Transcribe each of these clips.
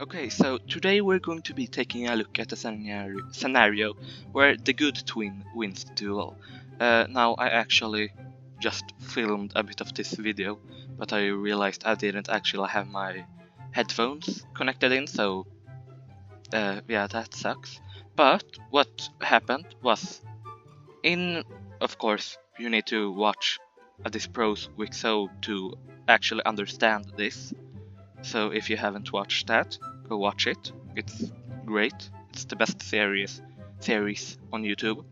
Okay, so today we're going to be taking a look at a scenario where the good twin wins the duel. Now I actually just filmed a bit of this video, but I realized I didn't actually have my headphones connected in, so yeah, that sucks. But what happened was, of course, you need to watch this pro's WICSO to actually understand this. So if you haven't watched that, go watch it. It's great. It's the best series on YouTube,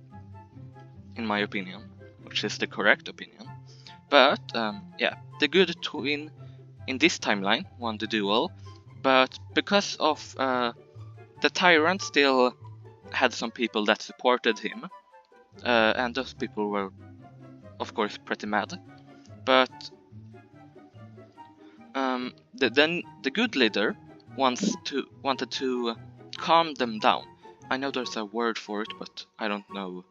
in my opinion, which is the correct opinion. But yeah, the good twin in this timeline won the duel, but because of the tyrant still had some people that supported him, and those people were, of course, pretty mad. But then the good leader wanted to calm them down. I know there's a word for it, but I don't know.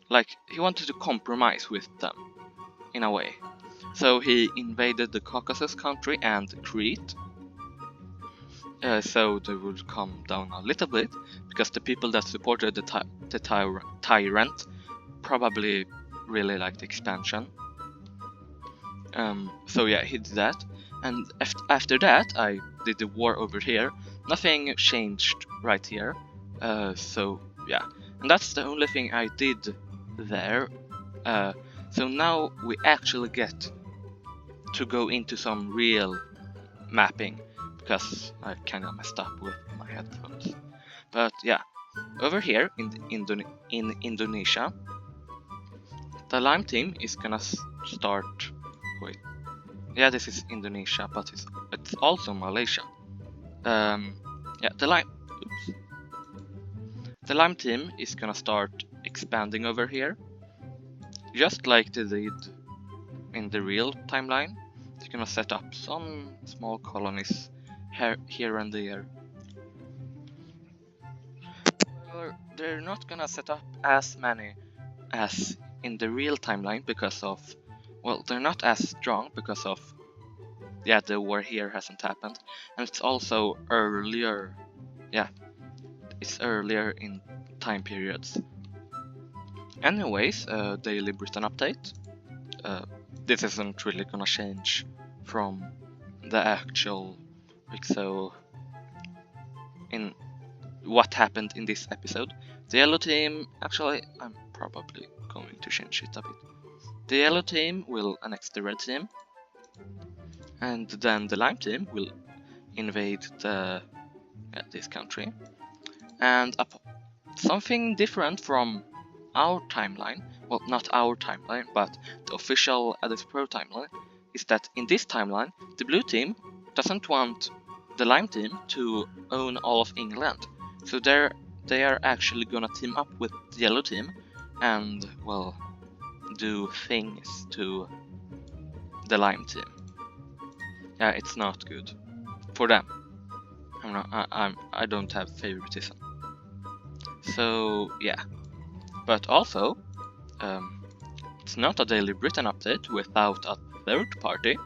Like, he wanted to compromise with them, in a way. So he invaded the Caucasus country and Crete, so they would calm down a little bit, because the people that supported the tyrant probably really liked expansion. So yeah, he did that. And after that, I did the war over here. Nothing changed right here. So yeah, and that's the only thing I did there. So now we actually get to go into some real mapping, because I kind of messed up with my headphones. But yeah, over here in Indonesia, the Lime team is gonna start. Wait. Yeah, this is Indonesia, but it's also Malaysia. Yeah, the Lime team is gonna start expanding over here, just like they did in the real timeline. They're gonna set up some small colonies here and there. They're not gonna set up as many as in the real timeline because of, well, they're not as strong because of, yeah, the war here hasn't happened, and it's also earlier. Yeah, it's earlier in time periods. Anyways, daily Britain update. This isn't really gonna change from the actual WICSO in what happened in this episode. The yellow team, actually, I'm probably going to change it a bit. The yellow team will annex the red team, and then the lime team will invade this country. And something different from our timeline, well, not our timeline, but the official Addis Pro timeline, is that in this timeline, the blue team doesn't want the lime team to own all of England. So they are actually gonna team up with the yellow team and, well, do things to the lime team. Yeah, it's not good for them. I don't have favoritism. So yeah, but also it's not a Daily Britain update without a third party.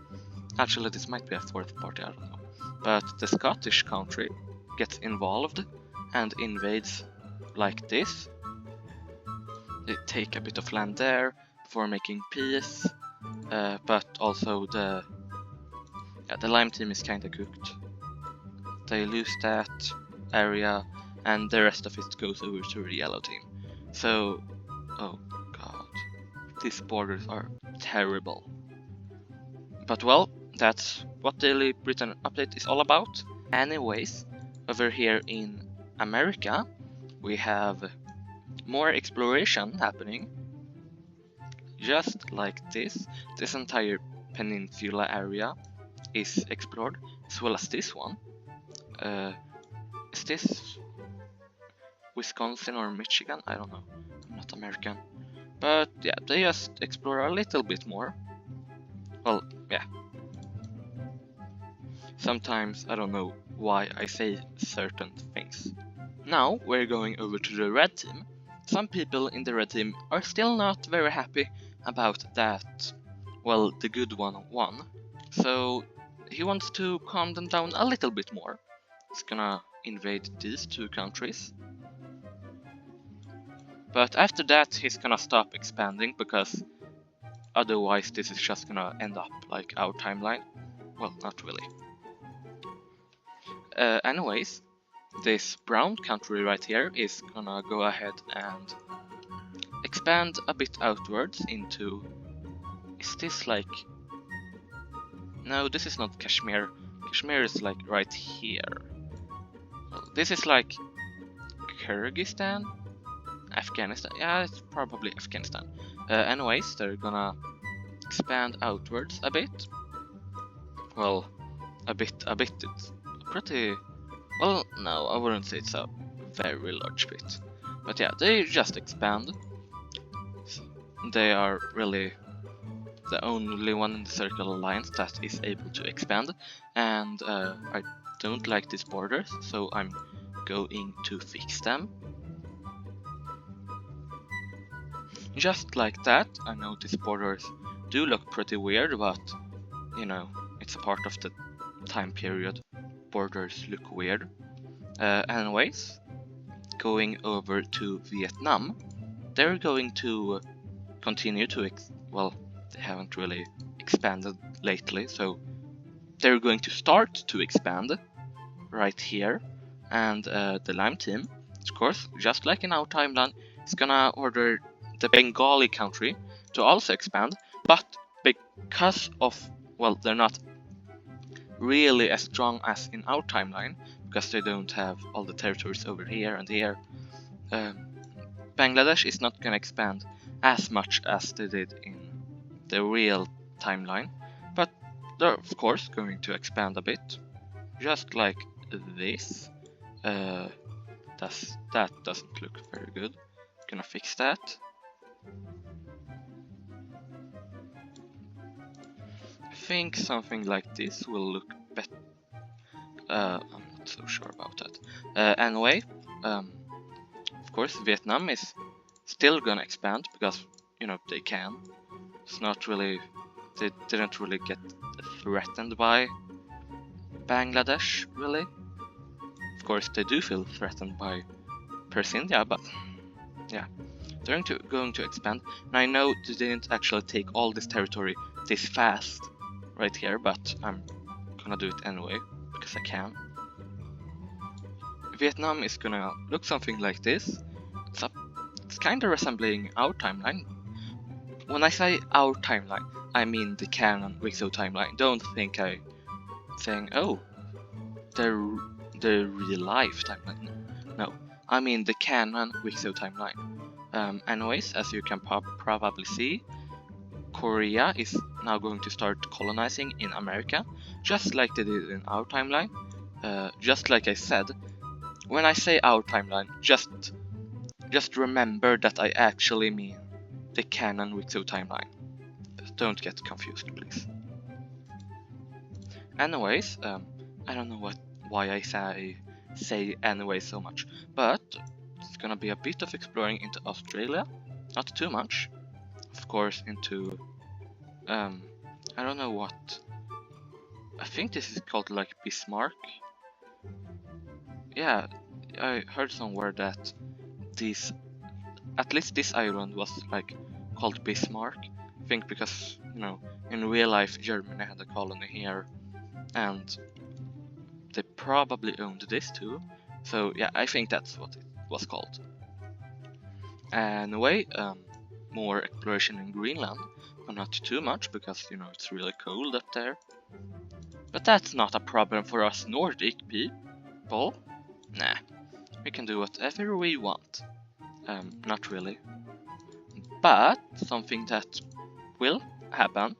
Actually, this might be a fourth party, I don't know. But the Scottish country gets involved and invades like this. They take a bit of land there before making peace, but also the lime team is kinda cooked. They lose that area, and the rest of it goes over to the yellow team. So, oh god, these borders are terrible. But well, that's what Daily Britain update is all about. Anyways, over here in America, we have more exploration happening. Just like this entire peninsula area is explored, as well as this one. Is this Wisconsin or Michigan? I don't know. I'm not American. But yeah, they just explore a little bit more. Well, yeah. Sometimes I don't know why I say certain things. Now we're going over to the red team. Some people in the red team are still not very happy about that, well, the good one won. So he wants to calm them down a little bit more. it's gonna invade these two countries. But after that, he's gonna stop expanding, because otherwise this is just gonna end up like our timeline. Well, not really. Anyways, this brown country right here is gonna go ahead and expand a bit outwards into... Is this like... No, this is not Kashmir. Kashmir is like right here. Well, this is like Kyrgyzstan? Afghanistan? Yeah, it's probably Afghanistan. Anyways, they're gonna expand outwards a bit. Well, a bit, it's pretty... Well, no, I wouldn't say it's a very large bit. But yeah, they just expand. They are really the only one in the Circle Alliance that is able to expand. And I don't like these borders, so I'm going to fix them. Just like that. I know these borders do look pretty weird, but you know, it's a part of the time period. Borders look weird. Anyways, going over to Vietnam, they're going to continue to well, they haven't really expanded lately, so they're going to start to expand right here. And the Lime team, of course, just like in our timeline, is gonna order the Bengali country to also expand, but because of, well, they're not really as strong as in our timeline, because they don't have all the territories over here and here. Bangladesh is not gonna expand as much as they did in the real timeline, but they're of course going to expand a bit, just like this. That doesn't look very good. Gonna fix that. I think something like this will look better. I'm not so sure about that. Anyway, of course Vietnam is still gonna expand, because you know they can. It's not really, they didn't really get threatened by Bangladesh, really. Of course they do feel threatened by Persia, but yeah, they're going to expand. And I know they didn't actually take all this territory this fast right here, but I'm gonna do it anyway, because I can. Vietnam is gonna look something like this. It's kinda resembling our timeline. When I say our timeline, I mean the canon WICSO timeline. Don't think I'm saying, oh, the real life timeline. No, I mean the canon WICSO timeline. Anyways, as you can probably see, Korea is now going to start colonizing in America, just like they did in our timeline. Just like I said, when I say our timeline, just remember that I actually mean the canon WICSO timeline. Don't get confused, please. Anyways, I don't know why I say anyway so much, but it's gonna be a bit of exploring into Australia, not too much. Of course, into I don't know what. I think this is called like Bismarck. Yeah, I heard somewhere that at least this island was like called Bismarck. I think because, you know, in real life Germany had a colony here, and they probably owned this too. So yeah, I think that's what it was called. Anyway, more exploration in Greenland, but not too much, because you know it's really cold up there. But that's not a problem for us Nordic people. Nah, we can do whatever we want. Not really. But something that will happen,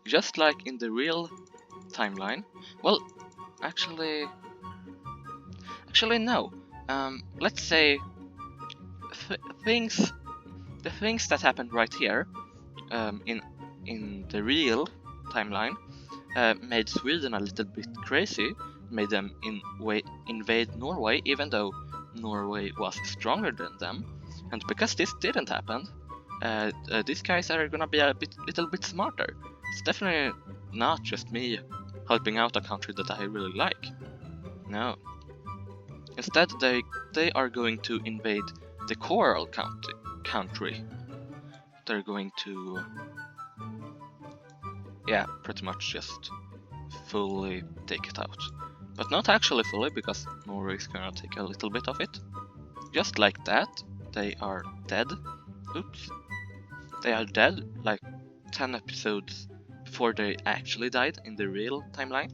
just like in the real timeline. Well, actually no. Let's say the things that happened right here, in the real timeline, made Sweden a little bit crazy, made them invade Norway, even though Norway was stronger than them. And because this didn't happen, these guys are gonna be a little bit smarter. It's definitely not just me helping out a country that I really like. No. Instead, they are going to invade the coral country. They're going to, yeah, pretty much just fully take it out. But not actually fully, because Norway is gonna take a little bit of it. Just like that, they are dead. Oops. They are dead like 10 episodes before they actually died in the real timeline.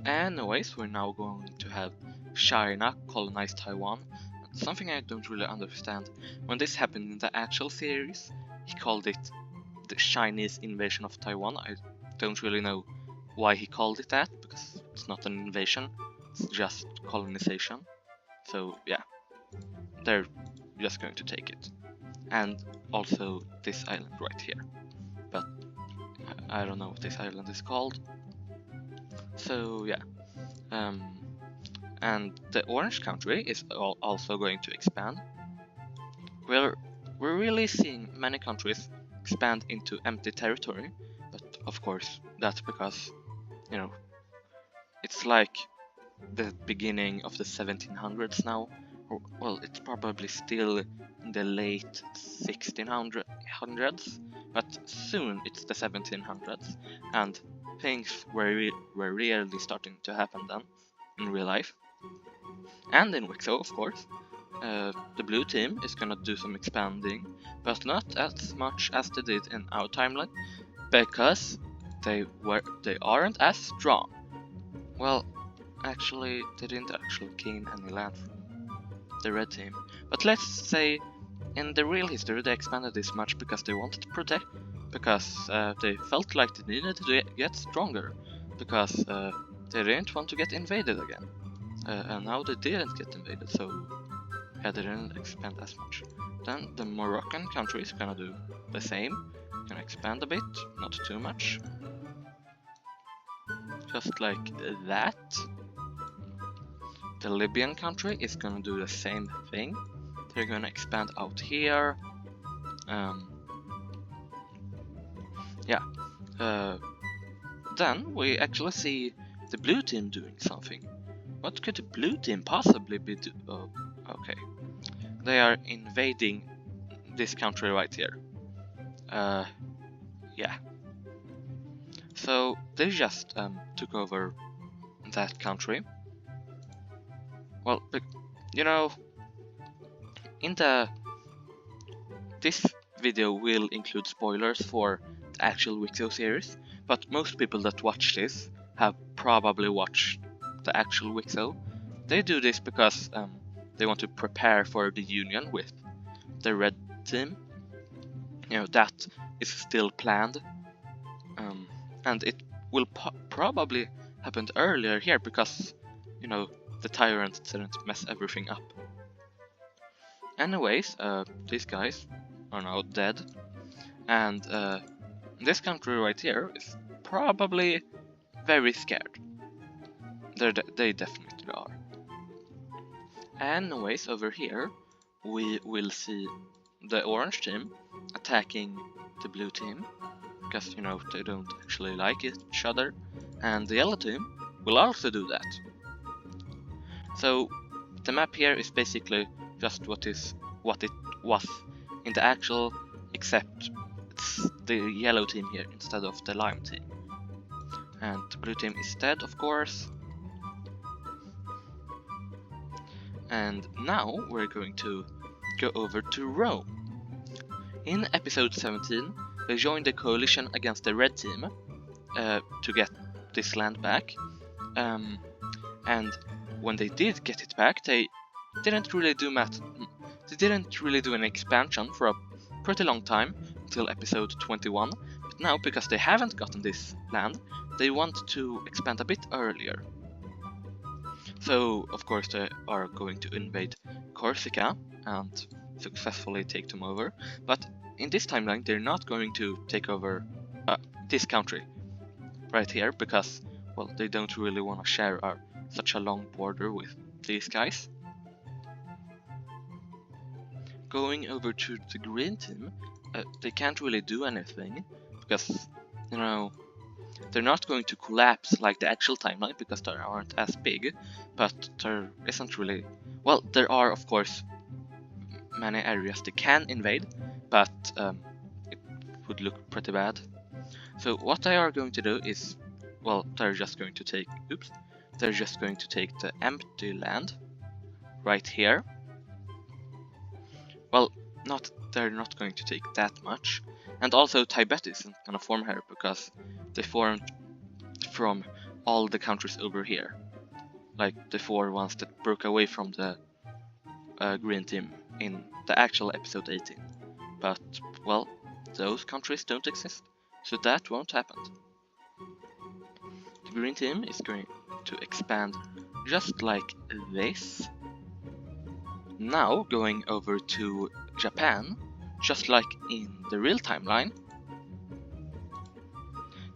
Anyways, we're now going to have China colonize Taiwan. Something I don't really understand. When this happened in the actual series, he called it the Chinese invasion of Taiwan. I don't really know why he called it that, because it's not an invasion, it's just colonization. So yeah, they're just going to take it. And also this island right here. But I don't know what this island is called. So yeah. And the orange country is also going to expand. We're really seeing many countries expand into empty territory, but of course that's because, you know, it's like the beginning of the 1700s now, or well, it's probably still in the late 1600s, but soon it's the 1700s, and things were really starting to happen then in real life. And in WICSO, of course, the blue team is gonna do some expanding, but not as much as they did in our timeline, because they aren't as strong. Well, actually, they didn't actually gain any land from the red team. But let's say, in the real history, they expanded this much because they wanted to protect, because they felt like they needed to get stronger, because they didn't want to get invaded again. And now they didn't get invaded, so yeah, they didn't expand as much. Then the Moroccan country is gonna do the same, gonna expand a bit, not too much. Just like that. The Libyan country is gonna do the same thing. They're gonna expand out here. Then we actually see the blue team doing something. What could the blue team possibly be doing? Oh, okay. They are invading this country right here. Yeah. So they just took over that country. Well, you know, this video will include spoilers for the actual WICSO series, but most people that watch this have probably watched the actual WICSO. They do this because they want to prepare for the union with the red team. You know, that is still planned, and it will probably happen earlier here because, you know, the tyrant didn't mess everything up. Anyways, these guys are now dead, and this country right here is probably very scared. They definitely are. Anyways, over here we will see the orange team attacking the blue team, because, you know, they don't actually like each other, and the yellow team will also do that. So the map here is basically just what it was in the actual, except it's the yellow team here instead of the lime team. And the blue team is dead, of course. And now we're going to go over to Rome. In episode 17, they joined the coalition against the red team to get this land back. And when they did get it back, they didn't really do an expansion for a pretty long time until episode 21. But now, because they haven't gotten this land, they want to expand a bit earlier. So, of course, they are going to invade Corsica and successfully take them over. But in this timeline, they're not going to take over this country right here because, well, they don't really want to share such a long border with these guys. Going over to the green team, they can't really do anything because, you know, They're not going to collapse like the actual timeline because they aren't as big, but there isn't really... Well, there are of course many areas they can invade, but it would look pretty bad. So what they are going to do is, well, they're just going to take... Oops. They're just going to take the empty land right here. Well, they're not going to take that much. And also Tibet isn't gonna form here because they formed from all the countries over here. Like the 4 ones that broke away from the green team in the actual episode 18. But, well, those countries don't exist, so that won't happen. The green team is going to expand just like this. Now going over to Japan, just like in the real timeline,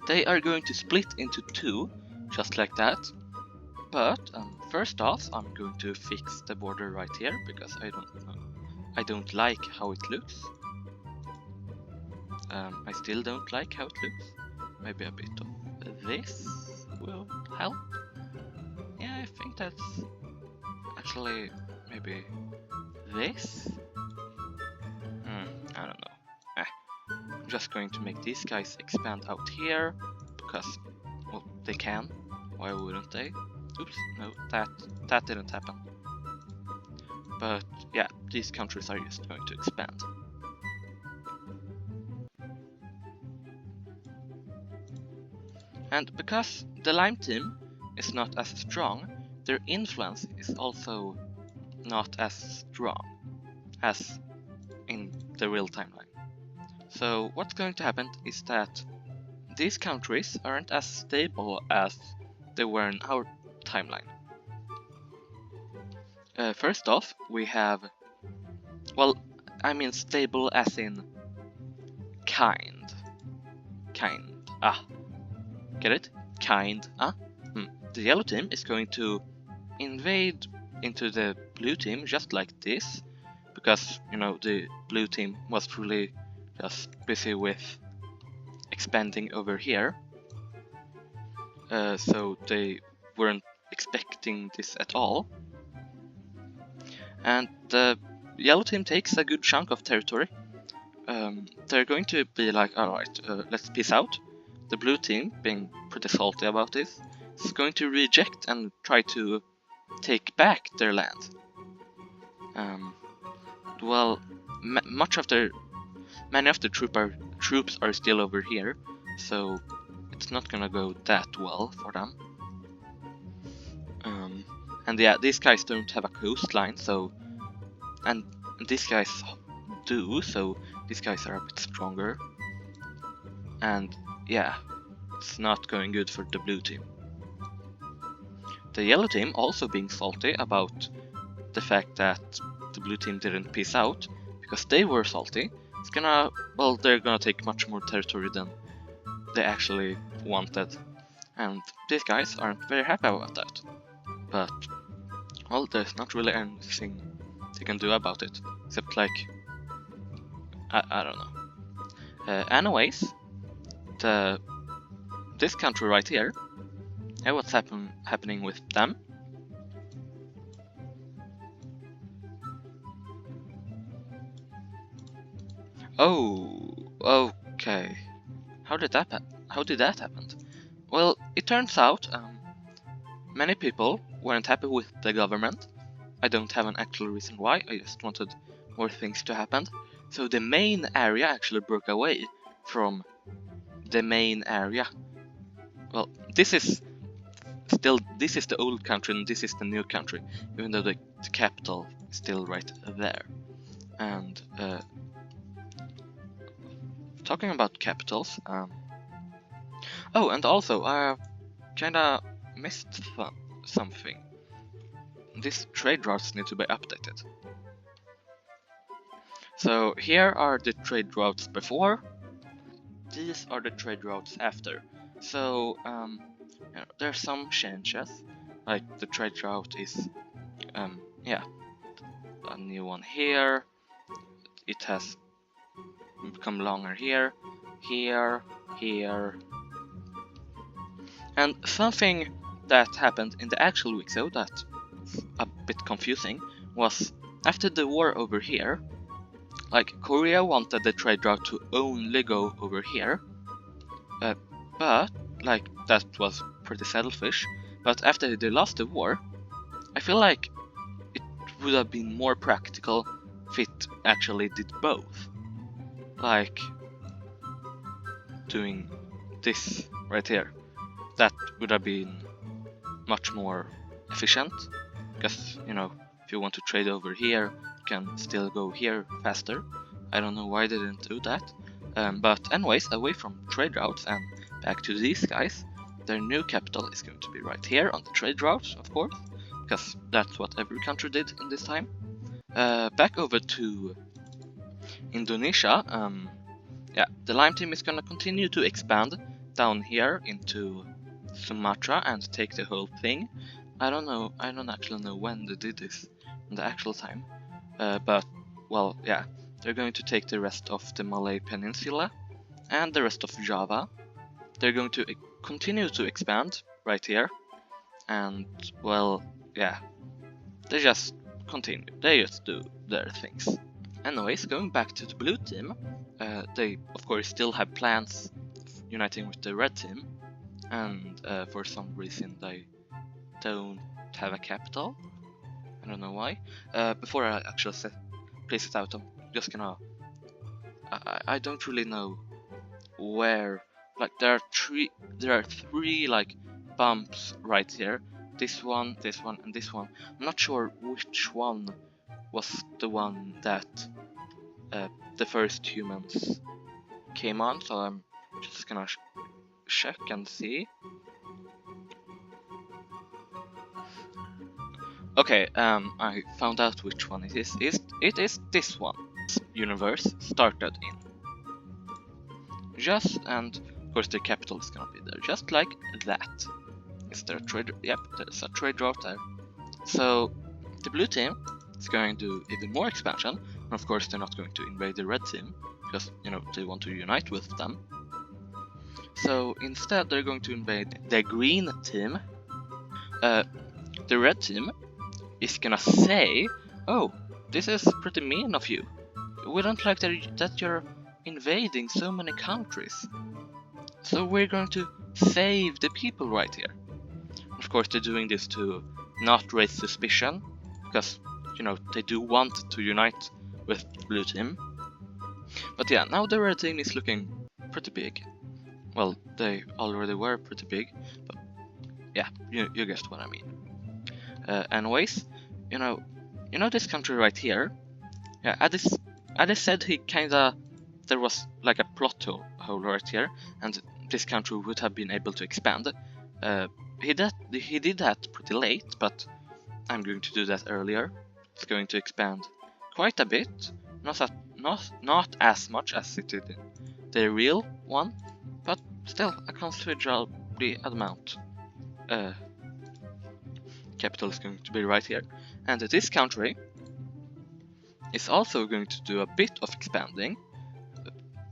they are going to split into 2, just like that. But first off, I'm going to fix the border right here because I don't like how it looks. I still don't like how it looks. Maybe a bit of this will help. Yeah, I think that's actually maybe this. I don't know. I'm just going to make these guys expand out here because, well, they can. Why wouldn't they? Oops, no, that didn't happen. But yeah, these countries are just going to expand. And because the Lime team is not as strong, their influence is also not as strong as in the real timeline. So what's going to happen is that these countries aren't as stable as they were in our timeline. First off, we have, well, I mean stable as in kind. Get it? The yellow team is going to invade into the blue team just like this, because, you know, the blue team was really just busy with expanding over here. So they weren't expecting this at all. And the yellow team takes a good chunk of territory. They're going to be like, alright, let's peace out. The blue team, being pretty salty about this, is going to reject and try to take back their land. Well, many of the troops are still over here, so it's not gonna go that well for them. And yeah, these guys don't have a coastline, so, and these guys do, so these guys are a bit stronger. And yeah, it's not going good for the blue team. The yellow team also being salty about the fact that the blue team didn't peace out, because they were salty. It's gonna, well, they're gonna take much more territory than they actually wanted. And these guys aren't very happy about that. But, well, there's not really anything they can do about it, except like, I don't know. Anyways, this country right here, what's happening with them? Oh, okay. How did that happen? Well, it turns out many people weren't happy with the government. I don't have an actual reason why, I just wanted more things to happen. So the main area actually broke away from the main area. Well, this is the old country and this is the new country, even though the capital is still right there. And talking about capitals, oh, and also I kinda missed something. These trade routes need to be updated. So here are the trade routes before. These are the trade routes after. So you know, there's some changes. Like the trade route is, yeah, a new one here. It has become longer here, here, And something that happened in the actual WICSO that's a bit confusing was after the war over here, like Korea wanted the trade route to only go over here, but like that was pretty selfish. But after they lost the war, I feel like it would have been more practical if it actually did both. Like doing this right here. That would have been much more efficient, because, you know, if you want to trade over here, you can still go here faster. I don't know why they didn't do that. But anyways, away from trade routes and back to these guys, their new capital is going to be right here on the trade routes, of course, because that's what every country did in this time. Back over to Indonesia, yeah, the Lime team is gonna continue to expand down here into Sumatra and take the whole thing. I don't actually know when they did this in the actual time, but well, yeah, they're going to take the rest of the Malay Peninsula and the rest of Java. They're going to continue to expand right here, and well, yeah, they just continue. They just do their things. Anyways, going back to the blue team, they of course still have plans uniting with the red team, and for some reason they don't have a capital. I don't know why. Before I actually place it out, I'm just gonna... I don't really know where... Like there are three like bumps right here. This one, and this one. I'm not sure which one was the one that the first humans came on, so I'm just gonna check and see. Okay, I found out which one it is. It is this one. This universe started in. And of course the capital is gonna be there, just like that. Is there a trade? Yep, there's a trade route there. So the blue team is going to do even more expansion, and of course they're not going to invade the red team, because, you know, they want to unite with them. So instead they're going to invade the green team. The red team is gonna say, oh, this is pretty mean of you. We don't like that you're invading so many countries. So we're going to save the people right here. Of course they're doing this to not raise suspicion, because, you know, they do want to unite with the blue team. But yeah, now the red team is looking pretty big. Well, they already were pretty big, but yeah, you guessed what I mean. Anyways, you know this country right here. Yeah, Addis said there was like a plot hole right here, and this country would have been able to expand. He did that pretty late, but I'm going to do that earlier. It's going to expand quite a bit, not as much as it did in the real one, but still a considerable amount. Capital is going to be right here, and this country is also going to do a bit of expanding,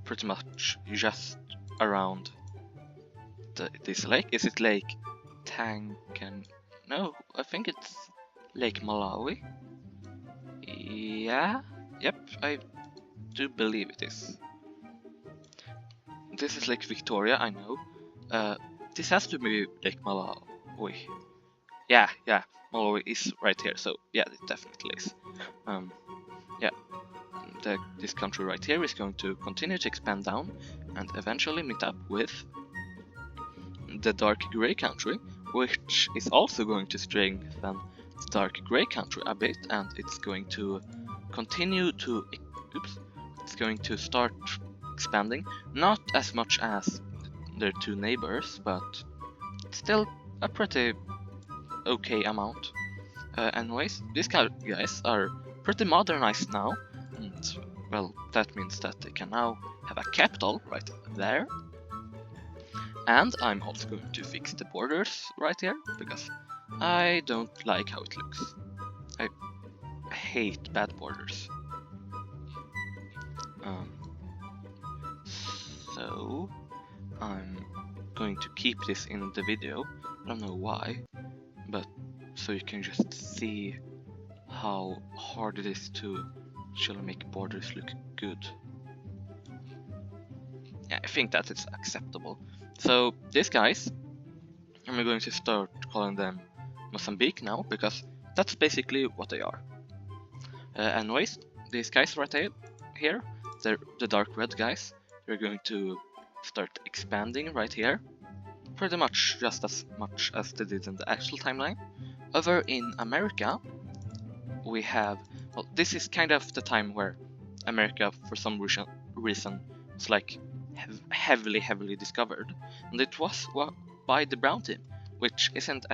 pretty much just around this lake. Is it Lake Tankan? No, I think it's Lake Malawi. Yeah, yep, I do believe it is. This is Lake Victoria, I know. This has to be Lake Malawi. Yeah, Malawi is right here, so yeah, it definitely is. Yeah, this country right here is going to continue to expand down and eventually meet up with the dark grey country, which is also going to strengthen the dark grey country a bit, and it's going to continue to... it's going to start expanding, not as much as their two neighbors, but still a pretty okay amount. Anyways, these guys are pretty modernized now, and well, that means that they can now have a capital right there. And I'm also going to fix the borders right here, because I don't like how it looks. I hate bad borders. So I'm going to keep this in the video. I don't know why, but so you can just see how hard it is to actually make borders look good. Yeah, I think that is acceptable. So these guys, I'm going to start calling them Mozambique now, because that's basically what they are. Anyways, these guys right here, they're the dark red guys. They're going to start expanding right here, pretty much just as much as they did in the actual timeline. Over in America, we have, well, this is kind of the time where America, for some reason, was like heavily discovered, and it was by the brown team, which isn't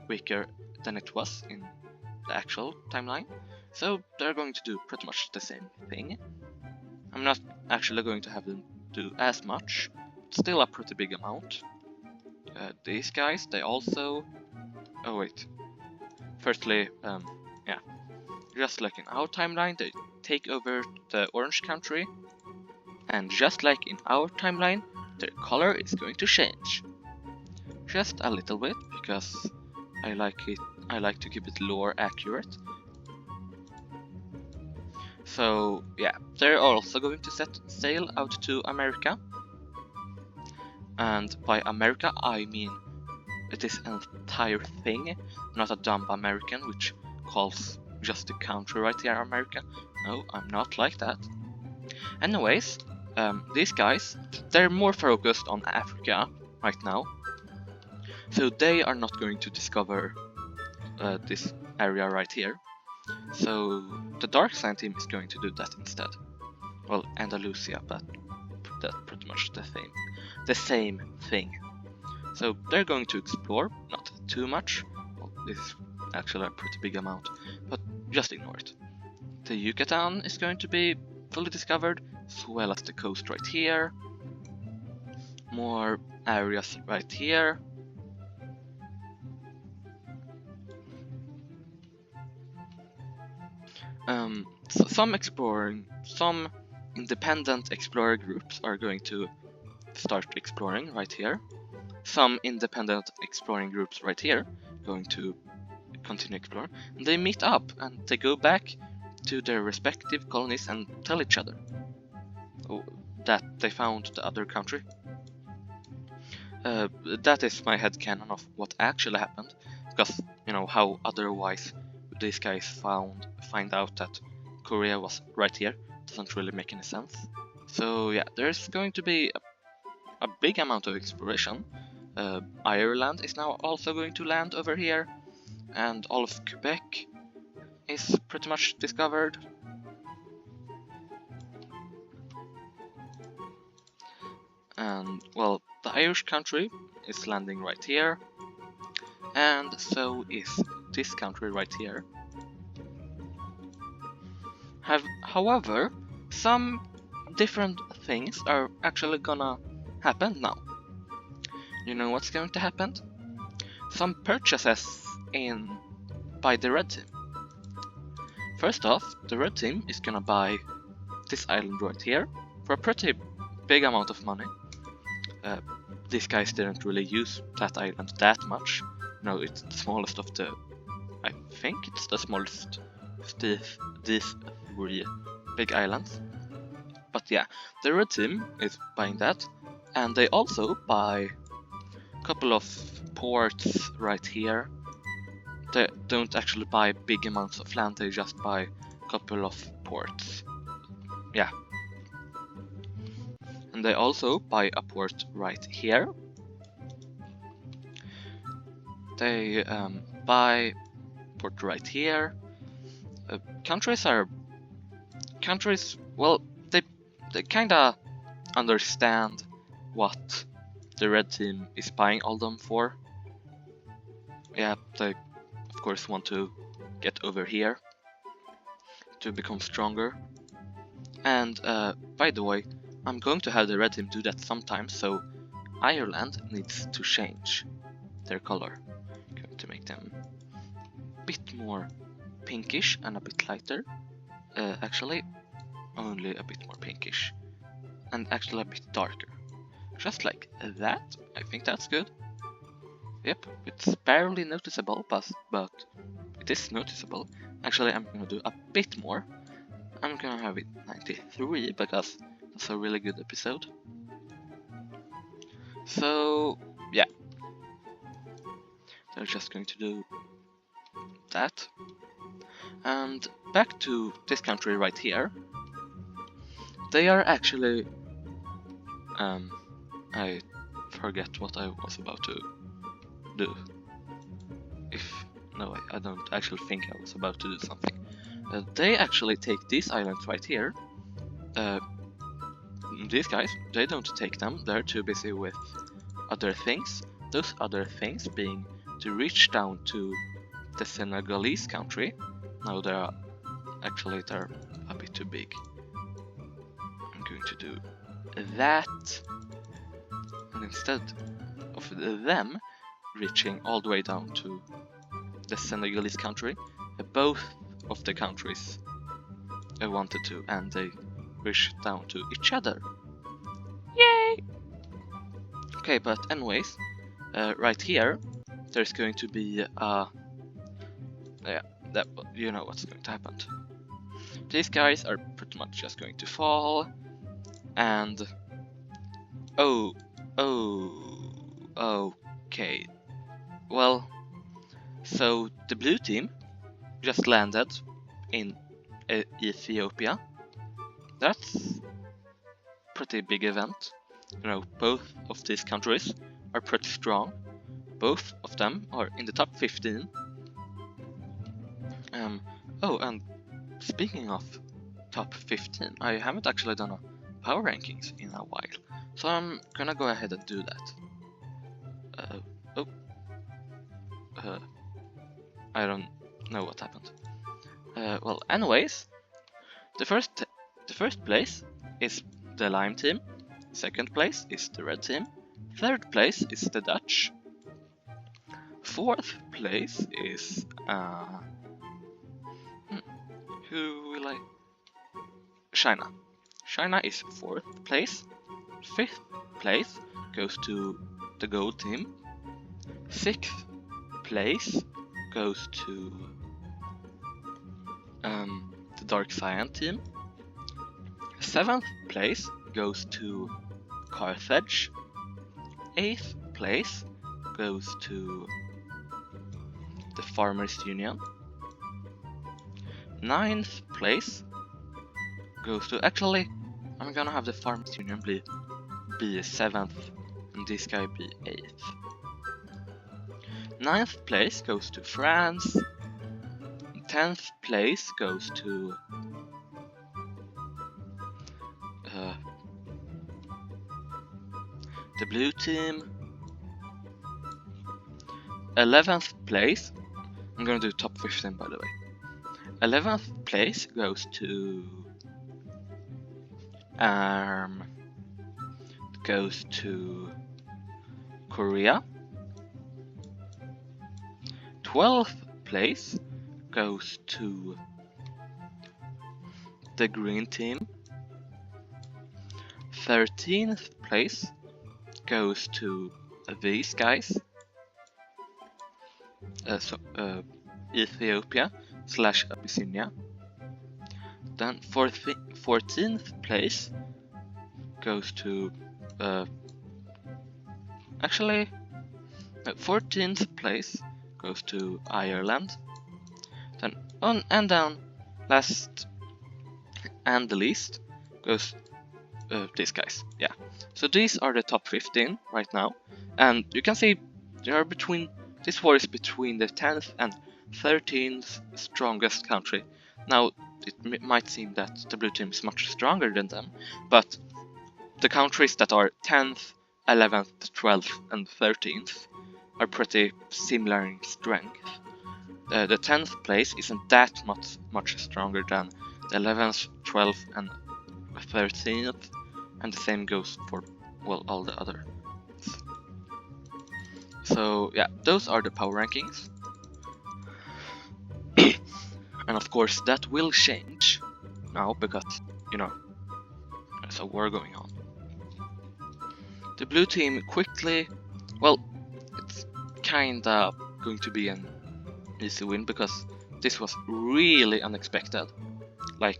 weaker than it was in the actual timeline. So they're going to do pretty much the same thing. I'm not actually going to have them do as much, but still a pretty big amount. These guys, they also... Oh wait. Firstly, yeah. Just like in our timeline, they take over the orange country. And just like in our timeline, their color is going to change. Just a little bit, because I like to keep it lore accurate. So yeah, they're also going to set sail out to America. And by America I mean it is an entire thing, not a dumb American which calls just the country right here America. No, I'm not like that. Anyways, these guys, they're more focused on Africa right now. So they are not going to discover this area right here. So the Dark Sign team is going to do that instead. Well, Andalusia, but that's pretty much the same thing. So they're going to explore, not too much. Well, this is actually a pretty big amount, but just ignore it. The Yucatan is going to be fully discovered, as well as the coast right here. More areas right here. So some independent explorer groups are going to start exploring right here. Some independent exploring groups right here going to continue exploring. And they meet up and they go back to their respective colonies and tell each other that they found the other country. That is my headcanon of what actually happened, because you know how otherwise these guys find out that Korea was right here. Doesn't really make any sense. So yeah, there's going to be a big amount of exploration. Ireland is now also going to land over here, and all of Quebec is pretty much discovered. And well, the Irish country is landing right here, and so is this country right here. However, some different things are actually gonna happen now. You know what's going to happen? Some purchases by the red team. First off, the red team is gonna buy this island right here for a pretty big amount of money. These guys didn't really use that island that much. No, it's the smallest of the... I think it's the smallest of these three big islands. But yeah, the red team is buying that. And they also buy a couple of ports right here. They don't actually buy big amounts of land, they just buy a couple of ports. Yeah. And they also buy a port right here. They buy a port right here. Countries, well, they kinda understand what the red team is buying all them for. Yeah, they of course want to get over here to become stronger. And by the way, I'm going to have the red team do that sometime, so Ireland needs to change their color. I'm going to make them a bit more pinkish and a bit lighter. Actually, only a bit more pinkish. And actually a bit darker. just like that. I think that's good. Yep, it's barely noticeable, but it is noticeable. Actually, I'm gonna do a bit more. I'm gonna have it 93 because that's a really good episode. So yeah, they're just going to do that. And back to this country right here. They are actually I forget what I was about to do. No, I don't actually think I was about to do something. They actually take these islands right here. These guys, they don't take them. They're too busy with other things. Those other things being to reach down to the Senegalese country. Now they're a bit too big. I'm going to do that. And instead of them reaching all the way down to the Senegalese country, both of the countries wanted to, and they reached down to each other. Yay! Okay, but anyways, right here, there's going to be you know what's going to happen. These guys are pretty much just going to fall, and okay. Well, so the blue team just landed in Ethiopia. That's pretty big event. You know, both of these countries are pretty strong. Both of them are in the top 15. And speaking of top 15, I haven't actually done a power rankings in a while, so I'm gonna go ahead and do that. I don't know what happened. Well, anyways, the first place is the Lime team. Second place is the Red team. Third place is the Dutch. Fourth place is who will I? China. China is fourth place. Fifth place goes to the Gold team. Sixth place goes to the Dark Cyan team. Seventh place goes to Carthage. Eighth place goes to the Farmers Union. Ninth place goes to, actually, I'm gonna have the Farmers Union be 7th and this guy be 8th. Ninth place goes to France. 10th place goes to the blue team. 11th place, I'm gonna do top 15 by the way. 11th place goes to Korea. 12th place goes to the green team. 13th place goes to these guys. Ethiopia / Abyssinia. Then 14th place goes to 14th place goes to Ireland. Then on and down, last and the least goes these guys. Yeah. So these are the top 15 right now, and you can see they are between. This war is between the 10th and 13th strongest country. Now, it might seem that the blue team is much stronger than them, but the countries that are 10th, 11th, 12th, and 13th are pretty similar in strength. The 10th place isn't that much stronger than the 11th, 12th, and 13th, and the same goes for, well, all the other. So yeah, those are the power rankings. And of course that will change now because, you know, there's a war going on. The blue team quickly, well, it's kinda going to be an easy win because this was really unexpected. Like,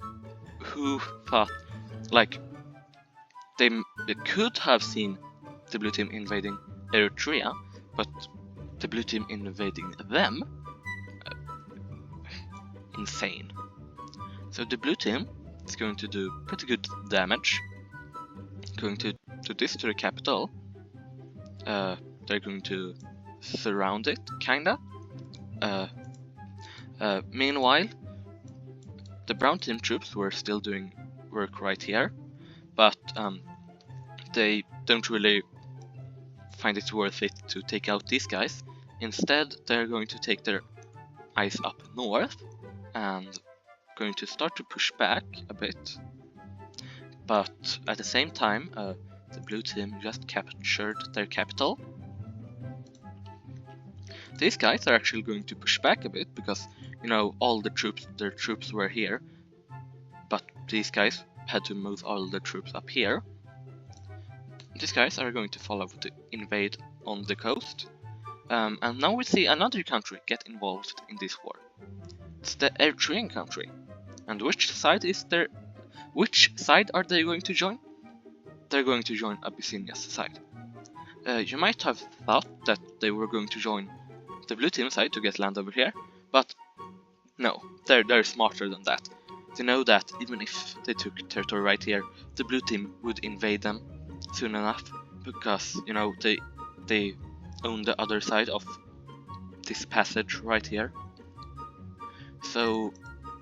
who thought, like, they could have seen the blue team invading Eritrea, but the blue team invading them, insane. So the blue team is going to do pretty good damage, going to this to the capital. They're going to surround it, kinda. Meanwhile, the brown team troops were still doing work right here, but they don't really find it worth it to take out these guys. Instead, they're going to take their eyes up north and going to start to push back a bit. But at the same time, the blue team just captured their capital. These guys are actually going to push back a bit because, you know, all their troops were here, but these guys had to move all the troops up here. These guys are going to follow to invade on the coast. And now we see another country get involved in this war. It's the Eritrean country. And which side are they going to join? They're going to join Abyssinia's side. You might have thought that they were going to join the blue team side to get land over here, but no, they're smarter than that. They know that even if they took territory right here, the blue team would invade them soon enough, because, you know, they own the other side of this passage right here. So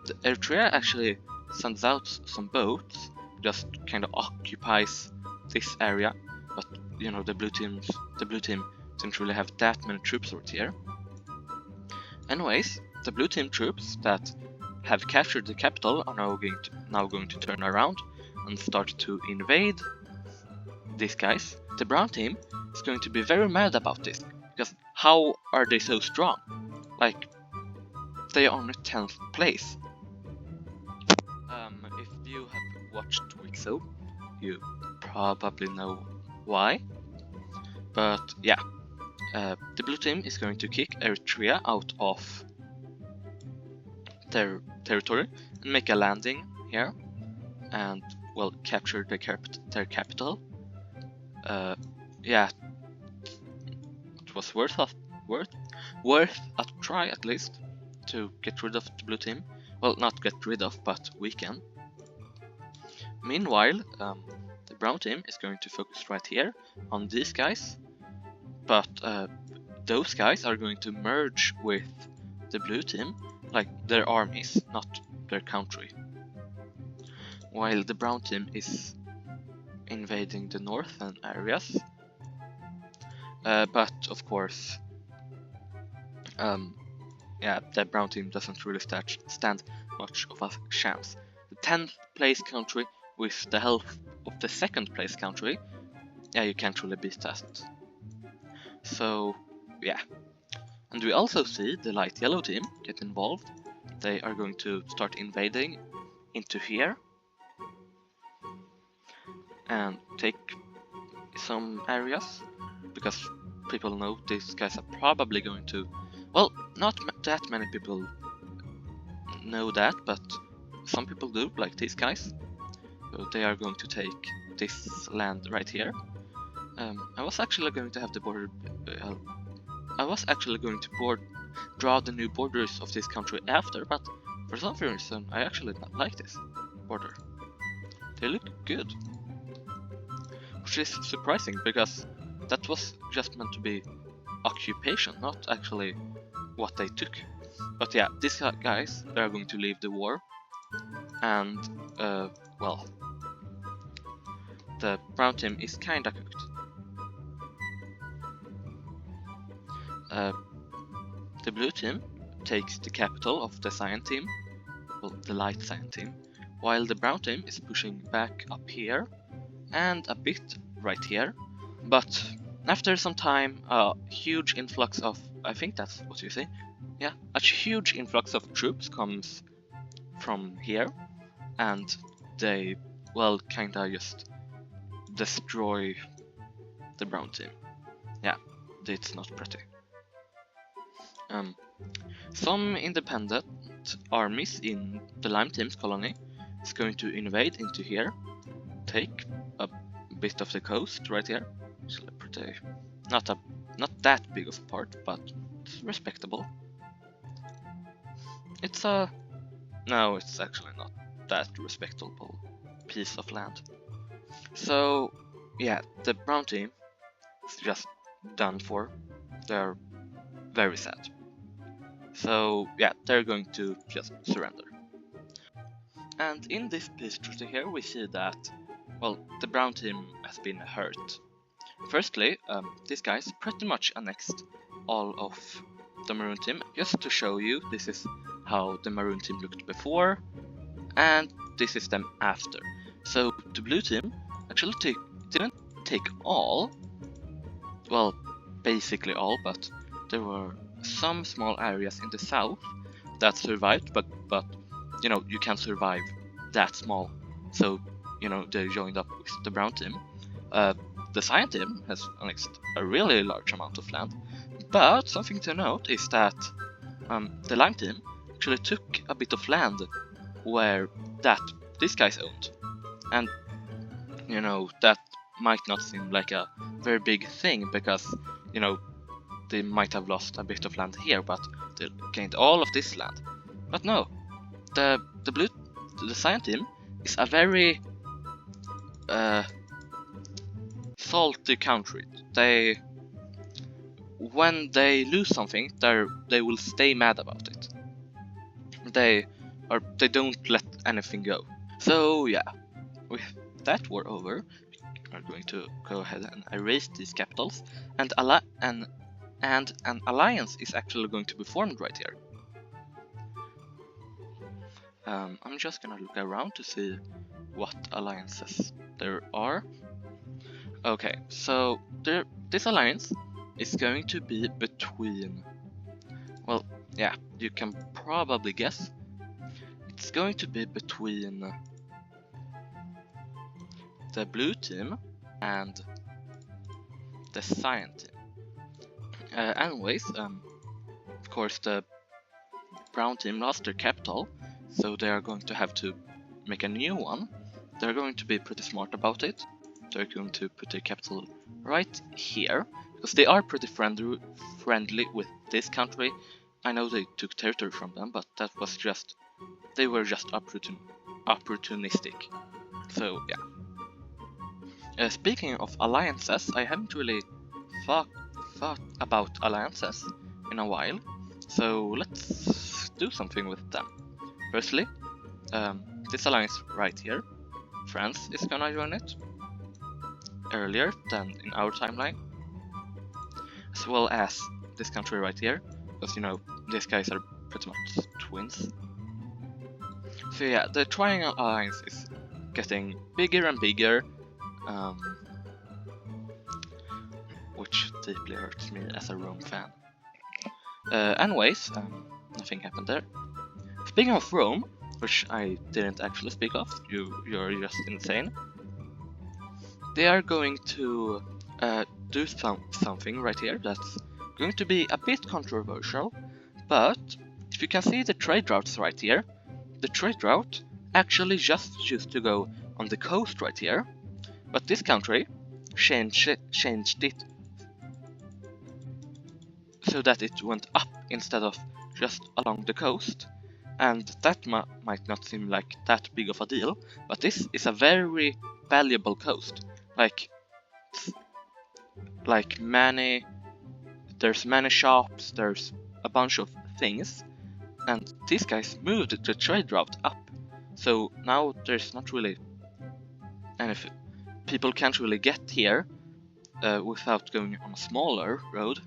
the Eritrea actually sends out some boats, just kind of occupies this area, but, you know, the blue team didn't really have that many troops right here. Anyways, the blue team troops that have captured the capital are now going to turn around and start to invade these guys. The brown team is going to be very mad about this, because how are they so strong? Like, they are on the 10th place. If you have watched WICSO, you probably know why. But yeah, the blue team is going to kick Eritrea out of their territory and make a landing here, and, well, capture their capital. Yeah, it was worth a try at least to get rid of the blue team. Well, not get rid of, but weaken. Meanwhile, the brown team is going to focus right here on these guys, but those guys are going to merge with the blue team, like their armies, not their country. While the brown team is invading the northern areas, but of course, yeah, the brown team doesn't really stand much of a chance. The 10th place country with the help of the 2nd place country, yeah, you can't really beat that. So yeah, and we also see the light yellow team get involved. They are going to start invading into here and take some areas, because people know these guys are probably going to, well, not that many people know that, but some people do, like these guys. So they are going to take this land right here. I was actually going to have the border. I was actually going to draw the new borders of this country after, but for some reason I actually not like this border. They look good, which is surprising because that was just meant to be occupation, not actually what they took. But yeah, these guys, they are going to leave the war, and well, the brown team is kinda cooked. The blue team takes the capital of the cyan team, well, the light cyan team, while the brown team is pushing back up here and a bit right here. But after some time, a huge influx of, I think that's what you say, yeah, a huge influx of troops comes from here, and they, well, kinda just destroy the brown team. Yeah, it's not pretty. Some independent armies in the lime team's colony is going to invade into here, take a bit of the coast right here. It's pretty, not that big of a part, but it's respectable. It's no, it's actually not that respectable piece of land. So yeah, the brown team is just done for. They're very sad. So yeah, they're going to just surrender. And in this peace treaty here, we see that, well, the brown team has been hurt. Firstly, these guys pretty much annexed all of the maroon team. Just to show you, this is how the maroon team looked before, and this is them after. So the blue team actually didn't take all, well, basically all, but there were some small areas in the south that survived, but you know, you can't survive that small. So, you know, they joined up with the brown team. The cyan team has annexed a really large amount of land, but something to note is that the lime team actually took a bit of land where these guys owned. And, you know, that might not seem like a very big thing, because, you know, they might have lost a bit of land here, but they gained all of this land. But no, the cyan team is a very salty country. When they lose something, they will stay mad about it. They don't let anything go. So yeah, with that war over, we are going to go ahead and erase these capitals, and an alliance is actually going to be formed right here. I'm just gonna look around to see what alliances there are. Okay, so this alliance is going to be between, well, yeah, you can probably guess. It's going to be between the blue team and the cyan team. Anyways, of course the brown team lost their capital, so they are going to have to make a new one. They're going to be pretty smart about it. They're going to put their capital right here, because they are pretty friendly with this country. I know they took territory from them, but that was just, they were just opportunistic. So yeah. Speaking of alliances, I haven't really thought about alliances in a while, so let's do something with them. Firstly, this alliance right here, France is gonna join it earlier than in our timeline, as well as this country right here, because, you know, these guys are pretty much twins. So yeah, the Triangle Alliance is getting bigger and bigger, which deeply hurts me as a Rome fan. Anyways, nothing happened there. Speaking of Rome, which I didn't actually speak of, you're just insane. They are going to do something right here that's going to be a bit controversial, but if you can see the trade routes right here, the trade route actually just used to go on the coast right here, but this country changed it so that it went up instead of just along the coast. And that might not seem like that big of a deal, but this is a very valuable coast. Like there's many shops, there's a bunch of things, and these guys moved the trade route up. So now there's not really anything. People can't really get here without going on a smaller road.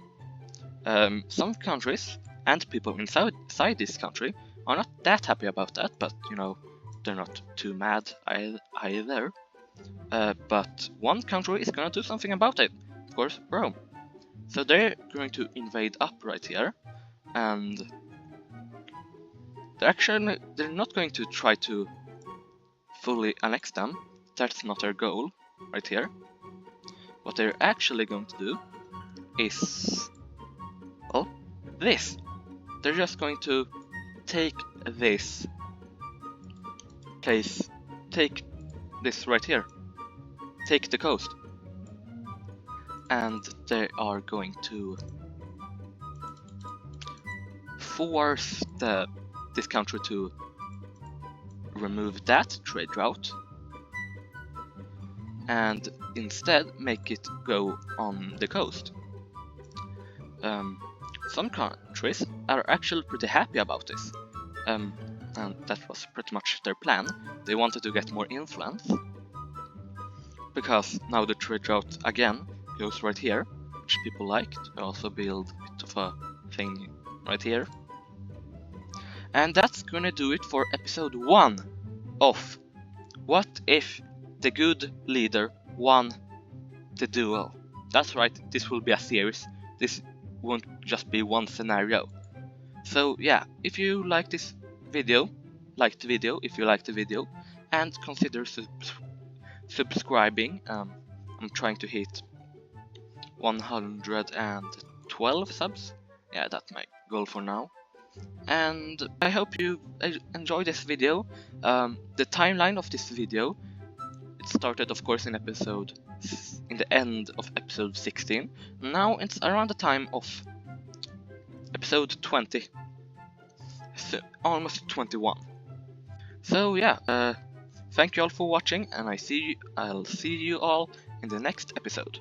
Some countries and people inside this country are not that happy about that, but, you know, they're not too mad either. But one country is gonna do something about it, of course, Rome. So they're going to invade up right here, and they're not going to try to fully annex them. That's not their goal right here. what they're actually going to do is, well, this. They're just going to take this place, take this right here, take the coast, and they are going to force this country to remove that trade route and instead make it go on the coast. Some countries are actually pretty happy about this, and that was pretty much their plan. They wanted to get more influence, because now the trade route again goes right here, which people liked. I also build a bit of a thing right here. And that's gonna do it for episode 1 of What If the Good Leader Won the Duel. That's right, this will be a series. This won't just be one scenario. So yeah, if you like this video, if you like the video, and consider subscribing. I'm trying to hit 112 subs. Yeah, that's my goal for now. And I hope you enjoy this video. The timeline of this video, it started of course in the end of episode 16. Now it's around the time of episode 20, so almost 21. So yeah, thank you all for watching, and I'll see you all in the next episode.